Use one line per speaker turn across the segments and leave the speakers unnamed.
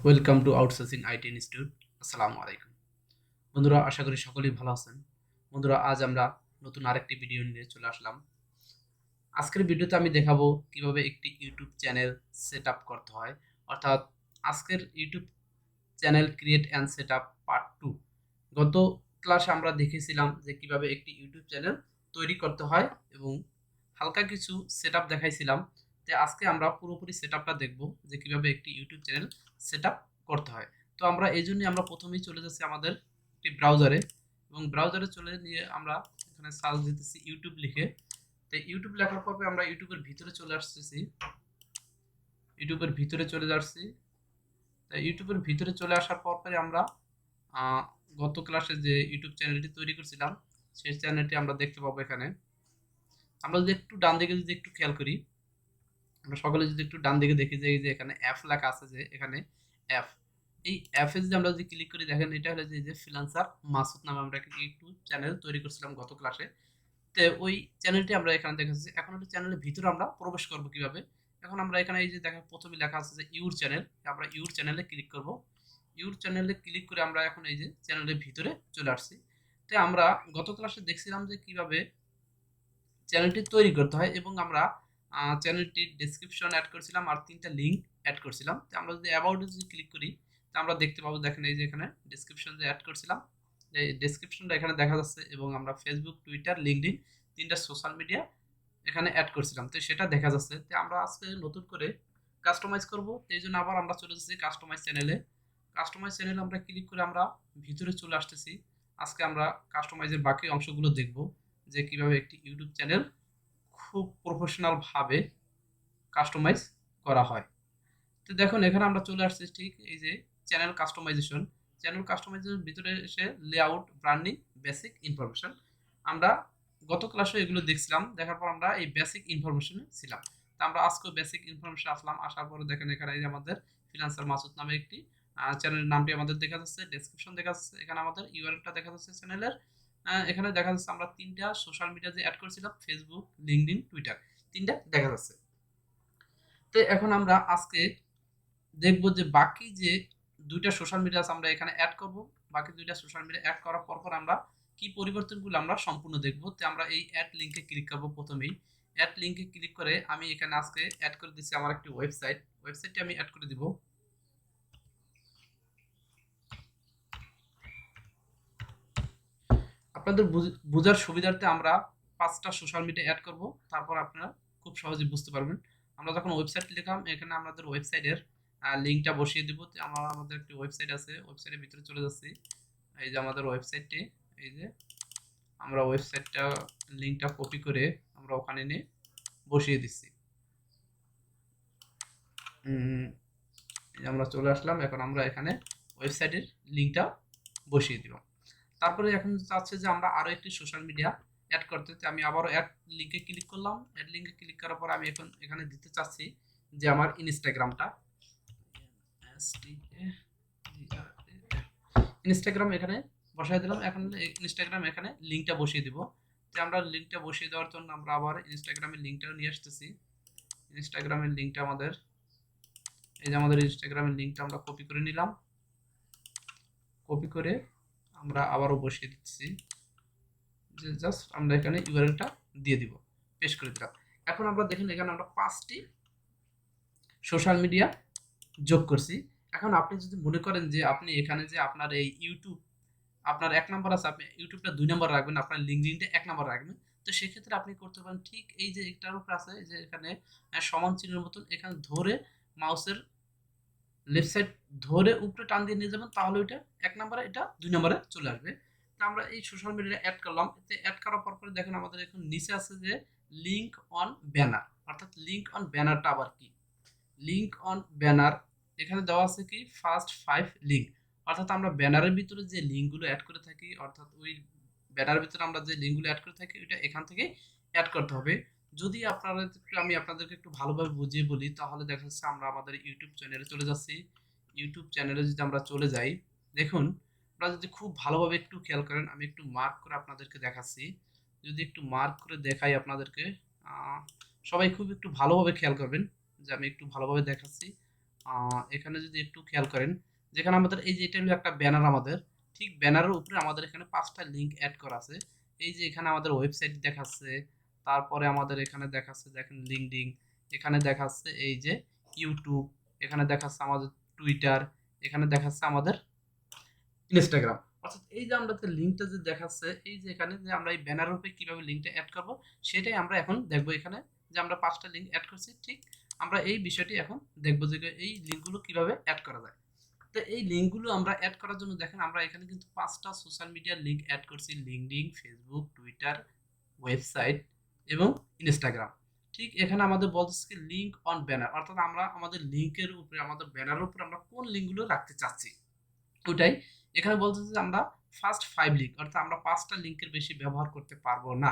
Welcome to outsourcing IT institute. আসসালামু আলাইকুম বন্ধুরা, আশা করি সকলেই ভালো আছেন। বন্ধুরা, আজ আমরা নতুন আরেকটি ভিডিও নিয়ে চলে আসলাম। আজকের ভিডিওতে আমি দেখাবো কিভাবে একটি ইউটিউব চ্যানেল সেট আপ করতে হয়, অর্থাৎ আজকের YouTube channel create and set up part 2। গত ক্লাসে আমরা দেখেছিলাম যে কিভাবে একটি ইউটিউব চ্যানেল তৈরি করতে হয় এবং হালকা কিছু সেট আপ দেখাইছিলাম। তো আজকে আমরা পুরোপুরি সেট আপটা দেখবো যে কিভাবে একটি ইউটিউব চ্যানেল সেট আপ করতে হয়। তো আমরা এই জন্যই আমরা প্রথমেই চলে যাচ্ছি আমাদের একটি ব্রাউজারে, এবং ব্রাউজারে চলে নিয়ে আমরা এখানে সার্চ দিতেছি ইউটিউব লিখে। তো ইউটিউব লেখার পর আমরা ইউটিউবের ভিতরে চলে আসতেছি, ইউটিউবের ভিতরে চলে যাচ্ছি। তো ইউটিউবের ভিতরে চলে আসার পর পরে আমরা আহ, গত ক্লাসে যে ইউটিউব চ্যানেলটি তৈরি করছিলাম সেই চ্যানেলটি আমরা দেখতে পাবো এখানে। আমরা যদি একটু ডান দিকে যদি একটু খেয়াল করি, আমরা সকলে যদি একটু ডান দিকে দেখি যে এই যে এখানে অ্যাপ লেখা আছে, যে এখানে অ্যাপ, এই অ্যাপে যদি আমরা যদি ক্লিক করি, দেখেন এটা হলো যে ফ্রিল্যান্সার মাসুদ নামে আমরা একটা ইউটিউব চ্যানেল তৈরি করছিলাম গত ক্লাসে। তো ওই চ্যানেলটি আমরা এখানে দেখেছি। এখন ওই চ্যানেলের ভিতরে আমরা প্রবেশ করব কিভাবে। এখন আমরা এখানে এই যে দেখেন প্রথমে লেখা আছে যে ইউর চ্যানেল, আমরা ইউর চ্যানেলে ক্লিক করব। ইউর চ্যানেলে ক্লিক করে আমরা এখন এই যে চ্যানেলের ভিতরে চলে আসছি। তো আমরা গত ক্লাসে দেখছিলাম যে কিভাবে চ্যানেলটি তৈরি করতে হয়, এবং আমরা চ্যানেলটির ডেসক্রিপশন অ্যাড করেছিলাম আর 3টা লিঙ্ক অ্যাড করেছিলাম। তো আমরা যদি অ্যাবাউটে যদি ক্লিক করি, তো আমরা দেখতে পাবো, দেখেন এই যে এখানে ডেসক্রিপশন যে অ্যাড করেছিলাম, এই ডেসক্রিপশনটা এখানে দেখা যাচ্ছে, এবং আমরা ফেসবুক, টুইটার, লিঙ্কডইন 3টা সোশ্যাল মিডিয়া এখানে অ্যাড করেছিলাম, তো সেটা দেখা যাচ্ছে। তো আমরা আজকে নতুন করে কাস্টমাইজ করব, তো এই জন্য আবার আমরা চলে যাচ্ছি কাস্টমাইজ চ্যানেলে। কাস্টমাইজ চ্যানেলে আমরা ক্লিক করে আমরা ভিতরে চলে আসতেছি। আজকে আমরা কাস্টমাইজের বাকি অংশগুলো দেখব, যে কিভাবে একটি ইউটিউব চ্যানেল খুব প্রফেশনাল ভাবে কাস্টমাইজ করা হয়। তো দেখুন এখানে আমরা চলে আসছি ঠিক এই যে চ্যানেল কাস্টমাইজেশন। চ্যানেল কাস্টমাইজেশন ভিতরে এসে লেআউট, ব্র্যান্ডিং, বেসিক ইনফরমেশন। আমরা গত ক্লাসে এগুলো দেখছিলাম, দেখার পর আমরা এই বেসিক ইনফরমেশনে ছিলাম। তো আমরা আজকে বেসিক ইনফরমেশন আসলাম, আসার পরে দেখেন এখানে এই যে আমাদের ফ্রিল্যান্সার মাসুদ নামে একটি চ্যানেলের নামটি আমাদের দেখা যাচ্ছে, ডেসক্রিপশন দেখা যাচ্ছে, এখানে আমাদের ইউআরএলটা দেখা যাচ্ছে চ্যানেলের। এখানে দেখা যাচ্ছে আমরা 3টা সোশ্যাল মিডিয়া যে অ্যাড করেছিলাম, ফেসবুক, লিঙ্কডইন, টুইটার, 3টা দেখা যাচ্ছে। তো এখন আমরা আজকে দেখব যে বাকি যে 2টা সোশ্যাল মিডিয়া আছে আমরা এখানে অ্যাড করব। বাকি 2টা সোশ্যাল মিডিয়া অ্যাড করার পর পর আমরা কি পরিবর্তনগুলো আমরা সম্পূর্ণ দেখব। তো আমরা এই অ্যাড লিংকে ক্লিক করব। প্রথমেই অ্যাড লিংকে ক্লিক করে আমি এখানে আজকে অ্যাড করে দিচ্ছি আমার একটি ওয়েবসাইটটি আমি অ্যাড করে দিব। আপনাদের বোঝার সুবিধার্থে আমরা 5টা সোশ্যাল মিডিয়া অ্যাড করব, তারপর আপনারা খুব সহজে বুঝতে পারবেন। আমরা যখন ওয়েবসাইট লিখলাম, এখানে আমাদের ওয়েবসাইটের লিংকটা বসিয়ে দিব। তো আমাদের একটি ওয়েবসাইট আছে, ওয়েবসাইটের ভিতরে চলে যাচ্ছি। এই যে আমাদের ওয়েবসাইটটি, এই যে আমরা ওয়েবসাইটটা লিংকটা কপি করে আমরা ওখানে নিয়ে বসিয়ে দিচ্ছি। আমরা চলে আসলাম, এখন আমরা এখানে ওয়েবসাইটের লিংকটা বসিয়ে দিব। তারপরে এখন চাচ্ছে যে আমরা আরো একটি সোশ্যাল মিডিয়া অ্যাড করতে, তো আমি আবারও অ্যাড লিংকে ক্লিক করলাম। অ্যাড লিংকে ক্লিক করার পর আমি এখন এখানে দিতে চাচ্ছি যে আমার ইনস্টাগ্রামটা, ইনস্টাগ্রাম এখানে বসাই দিলাম। এখন ইনস্টাগ্রাম এখানে লিংকটা বসিয়ে দিব। তো আমরা লিংকটা বসিয়ে দেওয়ার জন্য আমরা আবার ইনস্টাগ্রামের লিংকটাও নিয়ে আসতেছি। ইনস্টাগ্রামের লিংকটা আমাদের, এই যে আমাদের ইনস্টাগ্রামের লিংকটা আমরা কপি করে নিলাম। কপি করে আমরা আবারও বসিয়ে দিচ্ছি, যে জাস্ট আমরা এখানে ইউআরএলটা দিয়ে দিব, পেস্ট করে দিলাম। এখন আমরা দেখেন এখানে আমরা 5টি সোশ্যাল মিডিয়া যোগ করছি। এখন আপনি যদি মনে করেন যে আপনি এখানে যে আপনার এই ইউটিউব আপনার 1 নাম্বার আছে, আপনি ইউটিউবটা 2 নাম্বার রাখবেন, আপনার লিঙ্কডইনটা 1 নাম্বার রাখবেন। তো সেক্ষেত্রে আপনি করতে পারেন ঠিক এই যে এটার উপর আছে, যে এখানে সমান চিহ্নের মতন এখানে ধরে মাউসের লেফট সাইড ধরে উপরে টান দিয়ে নিয়ে যাবেন, তাহলে ওইটা 1 নাম্বারে, এটা 2 নাম্বারে চলে আসবে। তো আমরা এই সোশ্যাল মিডিয়া অ্যাড করলাম। এতে অ্যাড করার পর পরে দেখেন আমাদের এখন নিচে আছে যে লিংক অন ব্যানার, অর্থাৎ লিংক অন ব্যানারটা আবার কি। লিংক অন ব্যানার এখানে দেওয়া আছে কি ফার্স্ট 5 লিংক, অর্থাৎ আমরা ব্যানারের ভিতরে যে লিঙ্কগুলো অ্যাড করে থাকি, অর্থাৎ ওই ব্যানারের ভিতরে আমরা যে লিঙ্কগুলো অ্যাড করে থাকি ওইটা এখান থেকে অ্যাড করতে হবে। যদি আপনারা আমি আপনাদেরকে একটু ভালোভাবে বুঝিয়ে বলি, তাহলে দেখা যাচ্ছে আমরা আমাদের ইউটিউব চ্যানেলে চলে যাচ্ছি। ইউটিউব চ্যানেলে যদি আমরা চলে যাই, দেখুন আপনারা যদি খুব ভালোভাবে একটু খেয়াল করেন, আমি একটু মার্ক করে আপনাদেরকে দেখাচ্ছি। যদি একটু মার্ক করে দেখাই আপনাদেরকে, সবাই খুব একটু ভালোভাবে খেয়াল করবেন, যে আমি একটু ভালোভাবে দেখাচ্ছি। এখানে যদি একটু খেয়াল করেন, যেখানে আমাদের এই যে এটা হলো একটা ব্যানার আমাদের, ঠিক ব্যানারের উপরে আমাদের এখানে 5টা লিঙ্ক অ্যাড করা আছে। এই যে এখানে আমাদের ওয়েবসাইট দেখাচ্ছে, তারপরে আমাদের এখানে দেখাচ্ছে দেখেন লিঙ্কডইন, এখানে দেখাচ্ছে এই যে ইউটিউব, এখানে দেখাচ্ছে আমাদের টুইটার, এখানে দেখাচ্ছে আমাদের ইনস্টাগ্রাম। অর্থাৎ এই যে আমরা যে লিঙ্কটা যে দেখাচ্ছে, এই যে এখানে যে আমরা এই ব্যানার রূপে কিভাবে লিঙ্কটা অ্যাড করব সেটাই আমরা এখন দেখব। এখানে যে আমরা 5টা লিঙ্ক অ্যাড করছি, ঠিক আমরা এই বিষয়টি এখন দেখব যে এই লিঙ্কগুলো কিভাবে অ্যাড করা যায়। তো এই লিঙ্কগুলো আমরা অ্যাড করার জন্য দেখেন আমরা এখানে কিন্তু 5টা সোশ্যাল মিডিয়ার লিঙ্ক অ্যাড করছি, লিঙ্কডইন, ফেসবুক, টুইটার, ওয়েবসাইট এবং ইনস্টাগ্রাম। ঠিক এখানে আমাদের বলতেছে কি লিঙ্ক অন ব্যানার, অর্থাৎ আমরা আমাদের লিঙ্কের উপরে, আমাদের ব্যানারের উপরে আমরা কোন লিঙ্কগুলো রাখতে চাচ্ছি ওটাই। এখানে বলতেছে যে আমরা ফার্স্ট 5 লিঙ্ক, অর্থাৎ আমরা 5টা লিঙ্কের বেশি ব্যবহার করতে পারবো না।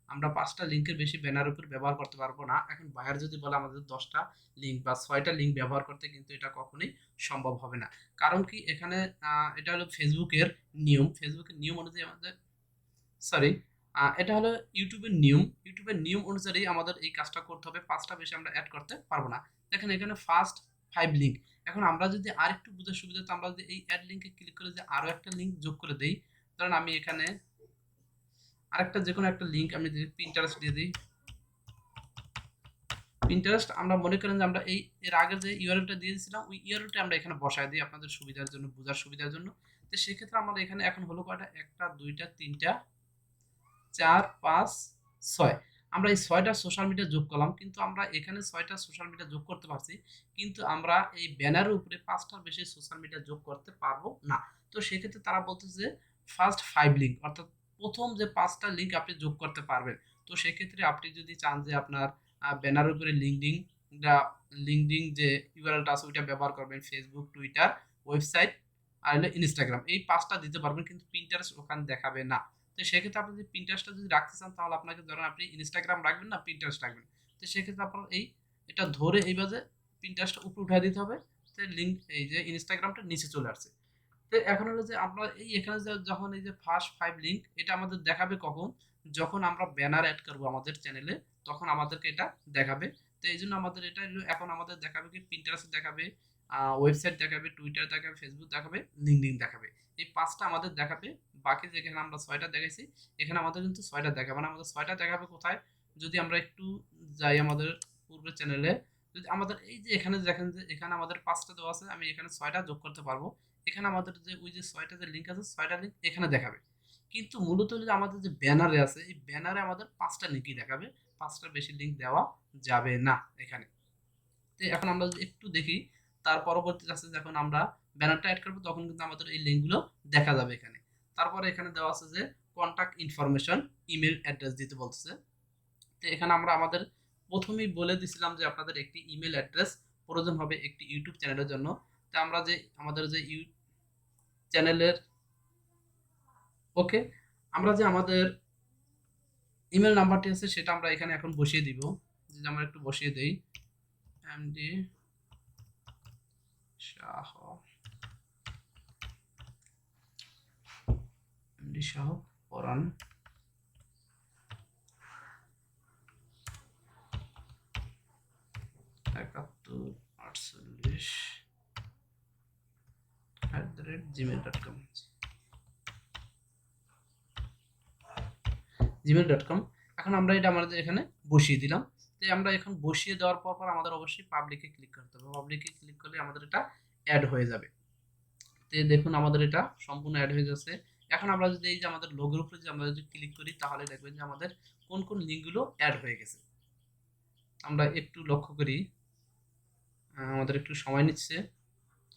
আমরা 5টা লিঙ্কের বেশি ব্যানার উপর ব্যবহার করতে পারবো না। এখন বায়ার যদি বলে আমাদের 10টা লিঙ্ক বা 6টা লিঙ্ক ব্যবহার করতে, কিন্তু এটা কখনোই সম্ভব হবে না। কারণ কি এখানে এটা হলো ফেসবুকের নিয়ম। ফেসবুকের নিয়ম অনুযায়ী আমাদের, সরি, এটা হলো ইউটিউবের নিয়ম অনুযায়ী আমাদের এই কাজটা করতে হবে। 5টা বেশি আমরা অ্যাড করতে পারবো না। দেখেন এখানে ফার্স্ট 5 লিঙ্ক। এখন আমরা যদি আরেকটু বুঝার সুবিধাতে আমরা যদি এই অ্যাড লিঙ্কে ক্লিক করে যে আরো একটা লিঙ্ক যোগ করে দেই, ধরেন আমি এখানে আরেকটা যে কোনো একটা লিঙ্ক আমি যদি পিন্টারেস্ট দিয়ে দিই, পিন্টারেস্ট আমরা মনে করেন যে আমরা এই এর আগের যে ইউআরএলটা দিয়ে দিয়েছিলাম ওই ইউআরএলটা আমরা এখানে বসায় দিই আপনাদের সুবিধার জন্য, বোঝার সুবিধার জন্য। তো সেক্ষেত্রে আমাদের এখানে এখন হলো কয়টা, একটা, দুইটা, তিনটা, 4, 5, 6। আমরা এই 6টা সোশ্যাল মিডিয়া যোগ করলাম, কিন্তু আমরা এখানে 6টা সোশ্যাল মিডিয়া যোগ করতে পারছি, কিন্তু আমরা এই ব্যানারের উপরে 5টার বেশি সোশ্যাল মিডিয়া যোগ করতে পারবো না। তো সেক্ষেত্রে তারা বলতেছে যে ফার্স্ট 5 লিঙ্ক, অর্থাৎ প্রথম যে 5টা লিঙ্ক আপনি যোগ করতে পারবেন। তো সেক্ষেত্রে আপনি যদি চান যে আপনার ব্যানারের উপরে লিঙ্কডিন যে ইউআরএলটা আছে ওইটা ব্যবহার করবেন, ফেসবুক, টুইটার, ওয়েবসাইট আর হলো ইনস্টাগ্রাম, এই 5টা দিতে পারবেন, কিন্তু পিন্টারেস্ট ওখানে দেখাবে না। তো সেক্ষেত্রে আপনি যদি পিন্টারেস্টটা যদি রাখতে চান, তাহলে আপনাকে ধরেন আপনি ইনস্টাগ্রাম রাখবেন না, পিন্টারেস্ট রাখবেন। তো সেক্ষেত্রে আপনার এটা ধরে এইভাবে পিন্টারেস্টটা উপরে উঠায় দিতে হবে। তো লিঙ্ক এই যে ইনস্টাগ্রামটা নিচে চলে আসছে। তো এখন হলো যে আপনার এই এখানে যখন এই যে ফার্স্ট 5 লিঙ্ক এটা আমাদের দেখাবে কখন, যখন আমরা ব্যানার অ্যাড করব আমাদের চ্যানেলে, তখন আমাদেরকে এটা দেখাবে। তো এই জন্য আমাদের এটা এখন আমাদের দেখাবে কি, পিন্টারেস্ট দেখাবে, ওয়েবসাইট দেখাবে, টুইটার দেখাবে, ফেসবুক দেখাবে, লিঙ্কডইন দেখাবে। এই 5টা আমাদের দেখাবে। বাকি যেখানে আমরা 6টা দেখাইছি, এখানে আমাদের কিন্তু 6টা দেখাবে না। আমাদের 6টা দেখাবে কোথায়, যদি আমরা একটু যাই আমাদের পূর্বের চ্যানেলে, যদি আমাদের এই যে এখানে দেখেন যে এখানে আমাদের 5টা দেওয়া আছে, আমি এখানে 6টা যোগ করতে পারবো। এখানে আমাদের যে ওই যে 6টা যে লিঙ্ক আছে, 6টা লিঙ্ক এখানে দেখাবে। কিন্তু মূলত হলো যে আমাদের যে ব্যানারে আছে, এই ব্যানারে আমাদের 5টা লিঙ্কই দেখাবে, 5টার বেশি লিঙ্ক দেওয়া যাবে না এখানে। তো এখন আমরা যদি একটু দেখি, তার পরবর্তীতে আছে যখন আমরা ব্যানারটা অ্যাড করবো, তখন কিন্তু আমাদের এই লিঙ্কগুলো দেখা যাবে এখানে। তারপরে এখানে দেওয়া আছে যে কন্টাক্ট ইনফরমেশন, ইমেল অ্যাড্রেস দিতে বলতেছে। তো এখানে আমরা আমাদের প্রথমেই বলে দিছিলাম যে আপনাদের একটি ইমেল অ্যাড্রেস প্রয়োজন হবে একটি ইউটিউব চ্যানেলের জন্য। তো আমরা যে আমাদের যে চ্যানেলের, ওকে, আমরা যে আমাদের ইমেল নাম্বারটি আছে সেটা আমরা এখানে এখন বসিয়ে দিব। যদি আমরা একটু বসিয়ে দেই, এমডি শাহ, এমডি শাহ পরান 7148@gmail.com, gmail.com। এখন আমরা এটা আমাদের এখানে বসিয়ে দিলাম। তো আমরা এখন বসিয়ে দেওয়ার পর আমাদের অবশ্যই পাবলিকে ক্লিক করতে হবে। পাবলিকে ক্লিক করলে আমাদের এটা অ্যাড হয়ে যাবে। তো দেখুন আমাদের এটা সম্পূর্ণ অ্যাড হয়ে যাচ্ছে। এখন আমরা যদি এই যে আমাদের লোগোর উপরে যে আমরা যদি ক্লিক করি, তাহলে দেখবেন যে আমাদের কোন কোন লিঙ্কগুলো অ্যাড হয়ে গেছে। আমরা একটু লক্ষ্য করি, আমাদের একটু সময় নিচ্ছে,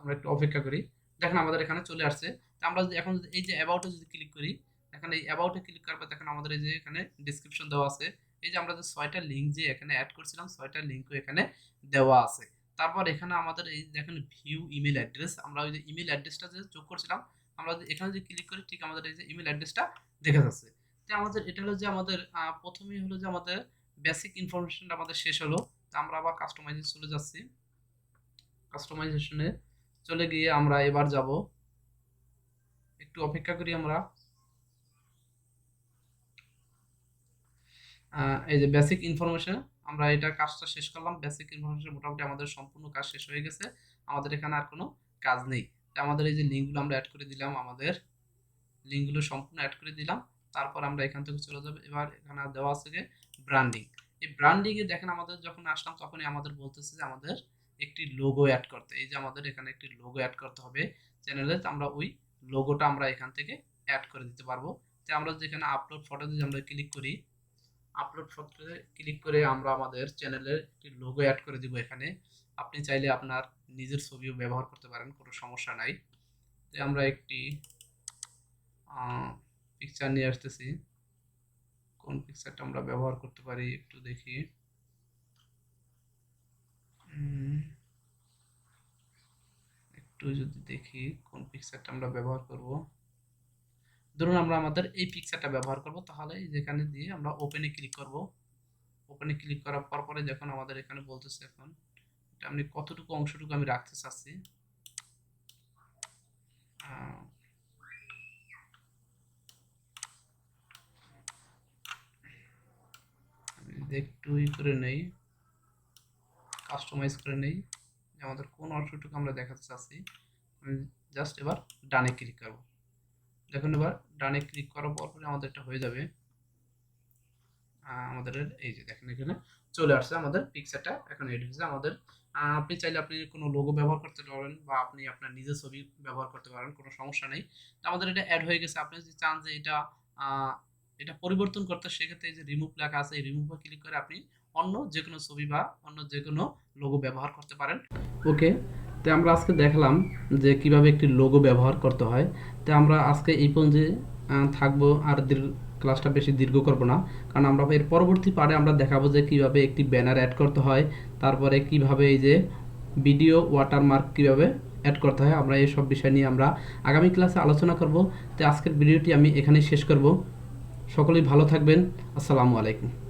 আমরা একটু অপেক্ষা করি। দেখেন আমাদের এখানে চলে আসছে। তো আমরা যদি এখন এই যে অ্যাবাউটে যদি ক্লিক করি, দেখেন এই অ্যাবাউটে ক্লিক করার পর দেখেন আমাদের এই যে এখানে ডেসক্রিপশন দেওয়া আছে। এই যে আমরা যে 6টা লিঙ্ক যে এখানে অ্যাড করছিলাম, 6টা লিঙ্কও এখানে দেওয়া আছে। তারপর এখানে আমাদের এই দেখেন ভিউ ইমেল অ্যাড্রেস, আমরা ওই যে ইমেল অ্যাড্রেসটা যে যোগ করছিলাম, আমরা যদি এখানে যদি ক্লিক করি, ঠিক আমাদের এই যে ইমেল অ্যাড্রেসটা দেখা যাচ্ছে। তো আমাদের এটা হলো যে আমাদের প্রথমেই হলো যে আমাদের বেসিক ইনফরমেশনটা আমাদের শেষ হলো। তো আমরা আবার কাস্টমাইজে চলে যাচ্ছি। কাস্টমাইজেশনে চলে গিয়ে আমরা এবার যাব, একটু অপেক্ষা করি আমরা। এই যে বেসিক ইনফরমেশন, আমরা এটা কাজটা শেষ করলাম। বেসিক ইনফরমেশন মোটামুটি আমাদের সম্পূর্ণ কাজ শেষ হয়ে গেছে। আমাদের এখানে আর কোনো কাজ নেই। তো আমাদের এই যে লিঙ্কগুলো আমরা অ্যাড করে দিলাম, আমাদের লিঙ্কগুলো সম্পূর্ণ অ্যাড করে দিলাম। তারপর আমরা এখান থেকে চলে যাব। এবার এখানে দেওয়া আছে যে ব্র্যান্ডিং। এই ব্র্যান্ডিং এ দেখেন আমাদের যখন আসলাম তখনই আমাদের বলতেছে যে আমাদের একটি লোগো অ্যাড করতে। এই যে আমাদের এখানে একটি লোগো অ্যাড করতে হবে চ্যানেলে। তো আমরা ওই লোগোটা আমরা এখান থেকে অ্যাড করে দিতে পারবো। তো আমরা যেখানে আপলোড ফটো যদি আমরা ক্লিক করি, আপলোড ফটোতে ক্লিক করে আমরা আমাদের চ্যানেলের একটি লোগো অ্যাড করে দিব এখানে। আপনি চাইলে আপনার নিজের ছবিও ব্যবহার করতে পারেন, কোনো সমস্যা নাই। তো আমরা একটি পিকচার নিয়ে আসতেছি। কোন পিকচারটা আমরা ব্যবহার করতে পারি একটু দেখি। একটু যদি দেখি কোন পিকচারটা আমরা ব্যবহার করব। ধরুন আমরা আমাদের এই পিকচারটা ব্যবহার করব, তাহলে যেখানে দিয়ে আমরা ওপেনে ক্লিক করব। ওপেনে ক্লিক করার পরে যখন আমাদের এখানে বলতেছে এখন এটা আমি কতটুকু অংশটুকু আমি রাখতে চাচ্ছি। আমি একটু করে নেই, কাস্টমাইজ করে নেই যে আমাদের কোন অংশটুকু আমরা দেখাতে চাচ্ছি। আমি জাস্ট এবার ডানে ক্লিক করব। দেখুন এবার ডানে ক্লিক করার পর আমাদের এটা হয়ে যাবে। আমাদের এই যে দেখেন এখানে চলে আসছে আমাদের পিকচারটা এখন এড হয়েছে আমাদের। আপনি চাইলে আপনি কোনো লোগো ব্যবহার করতে পারেন বা আপনি আপনার নিজের ছবি ব্যবহার করতে পারেন, কোনো সমস্যা নেই। তো আমাদের এটা অ্যাড হয়ে গেছে। আপনি যদি চান যে এটা পরিবর্তন করতে, সেক্ষেত্রে এই যে রিমুভ লেখা আছে এই রিমুভে ক্লিক করে আপনি অন্য যে কোনো ছবি বা অন্য যে কোনো লোগো ব্যবহার করতে পারেন। ওকে, তো আমরা আজকে দেখলাম যে কিভাবে একটি লোগো ব্যবহার করতে হয়। তো আমরা আজকে এই পর্যন্ত থাকবো, আর ক্লাসটা বেশি দীর্ঘ করব না, কারণ আমরা এর পরবর্তী পার্টে আমরা দেখাবো যে কিভাবে একটি ব্যানার অ্যাড করতে হয়, তারপরে কিভাবে এই যে ভিডিও ওয়াটারমার্ক কিভাবে অ্যাড করতে হয়। আমরা এই সব বিষয় নিয়ে আমরা আগামী ক্লাসে আলোচনা করব। তো আজকের ভিডিওটি আমি এখানেই শেষ করব। সকলেই ভালো থাকবেন। আসসালামু আলাইকুম।